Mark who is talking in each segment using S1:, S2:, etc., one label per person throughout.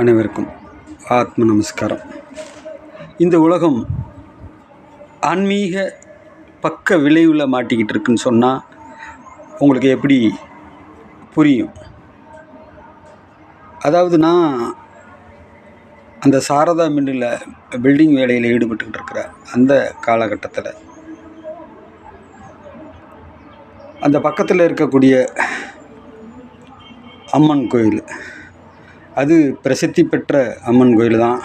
S1: அனைவருக்கும் ஆத்ம நமஸ்காரம். இந்த உலகம் ஆன்மீக பக்க விளைவில் மாட்டிக்கிட்டு இருக்குன்னு சொன்னால் உங்களுக்கு எப்படி புரியும்? அதாவது நான் அந்த சாரதா மில்லில் பில்டிங் வேலையில் ஈடுபட்டுக்கிட்டு இருக்கிற அந்த காலகட்டத்தில் அந்த பக்கத்தில் இருக்கக்கூடிய அம்மன் கோயில், அது பிரசித்தி பெற்ற அம்மன் கோயில் தான்.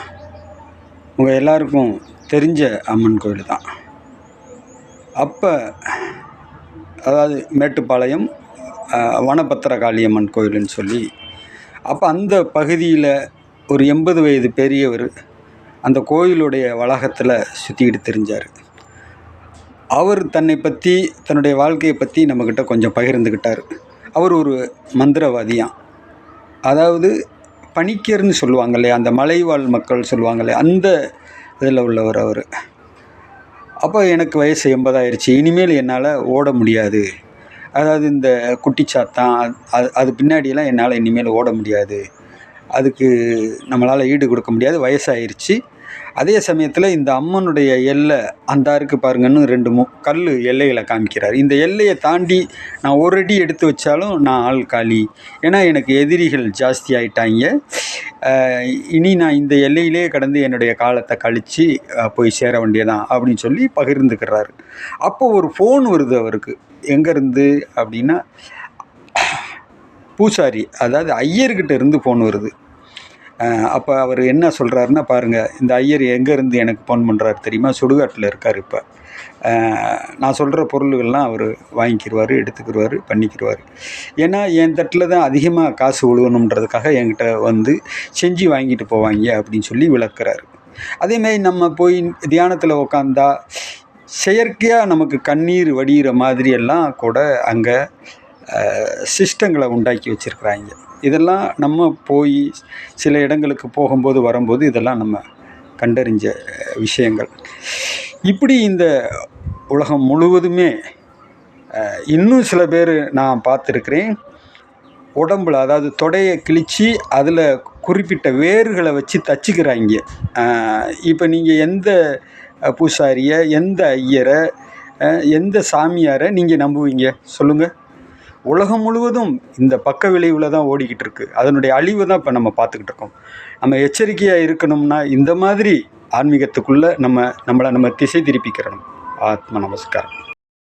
S1: உங்கள் எல்லாருக்கும் தெரிஞ்ச அம்மன் கோயில் தான். அப்போ அதாவது மேட்டுப்பாளையம் வனபத்திரகாளி அம்மன் கோயில்னு சொல்லி, அப்போ அந்த பகுதியில் ஒரு 80 வயது பெரியவர் அந்த கோயிலுடைய வளாகத்தில் சுற்றிக்கிட்டு தெரிஞ்சார். அவர் தன்னை பற்றி, தன்னுடைய வாழ்க்கையை பற்றி நம்மக்கிட்ட கொஞ்சம் பகிர்ந்துக்கிட்டார். அவர் ஒரு மந்திரவாதியாம். அதாவது பணிக்கர்னு சொல்லுவாங்க இல்லையா, அந்த மலைவாழ் மக்கள் சொல்லுவாங்க இல்லையா, அந்த இதில் உள்ளவர் அவர். அப்போ எனக்கு வயசு 80 ஆயிடுச்சு, இனிமேல் என்னால் ஓட முடியாது. அதாவது இந்த குட்டிச்சாத்தான் அது பின்னாடியெல்லாம் என்னால் இனிமேல் ஓட முடியாது, அதுக்கு நம்மளால் ஈடு கொடுக்க முடியாது, வயசாயிருச்சு. அதே சமயத்தில் இந்த அம்மனுடைய எல்லை அந்த இருக்குது பாருங்கன்னு 2 கல் எல்லைகளை காமிக்கிறார். இந்த எல்லையை தாண்டி நான் ஒரு அடி எடுத்து வச்சாலும் நான் ஆள் காலி, ஏன்னா எனக்கு எதிரிகள் ஜாஸ்தி ஆகிட்டாங்க. இனி நான் இந்த எல்லையிலே கடந்து என்னுடைய காலத்தை கழித்து போய் சேர வேண்டியதான் அப்படின்னு சொல்லி பகிர்ந்துக்கிறாரு. அப்போ ஒரு ஃபோன் வருது அவருக்கு. எங்கேருந்து அப்படின்னா, பூசாரி அதாவது ஐயர்கிட்ட இருந்து ஃபோன் வருது. அப்போ அவர் என்ன சொல்கிறாருன்னா, பாருங்கள், இந்த ஐயர் எங்கேருந்து எனக்கு ஃபோன் பண்ணுறாரு தெரியுமா? சுடுகாட்டில் இருக்கார். இப்போ நான் சொல்கிற பொருள்கள்லாம் அவர் வாங்கிக்கிடுவார், எடுத்துக்கிடுவார், பண்ணிக்கிடுவார். ஏன்னா என் தட்டில் தான் அதிகமாக காசு விழுவணுன்றதுக்காக என்கிட்ட வந்து செஞ்சு வாங்கிட்டு போவாங்க அப்படின்னு சொல்லி விளக்குறாரு. அதேமாதிரி நம்ம போய் தியானத்தில் உக்காந்தா செயற்கையாக நமக்கு கண்ணீர் வடிகிற மாதிரியெல்லாம் கூட அங்கே சிஸ்டங்களை உண்டாக்கி வச்சுருக்குறாங்க. இதெல்லாம் நம்ம போய் சில இடங்களுக்கு போகும்போது வரும்போது இதெல்லாம் நம்ம கண்டறிஞ்ச விஷயங்கள். இப்படி இந்த உலகம் முழுவதுமே இன்னும் சில பேர் நான் பார்த்துருக்குறேன், உடம்புல அதாவது தொடையை கிழித்து அதில் குறிப்பிட்ட வேர்களை வச்சு தச்சுக்கிறாங்க. இப்போ நீங்கள் எந்த பூசாரியை, எந்த ஐயரை, எந்த சாமியாரை நீங்கள் நம்புவீங்க சொல்லுங்கள்? உலகம் முழுவதும் இந்த பக்க விளைவில் தான் ஓடிக்கிட்டு இருக்குது. அதனுடைய அழிவு தான் இப்போ நம்ம பார்த்துக்கிட்டு இருக்கோம். நம்ம எச்சரிக்கையாக இருக்கணும்னா இந்த மாதிரி ஆன்மீகத்துக்குள்ளே நம்மளை திசை திருப்பிக்கிறணும். ஆத்ம நமஸ்காரம்.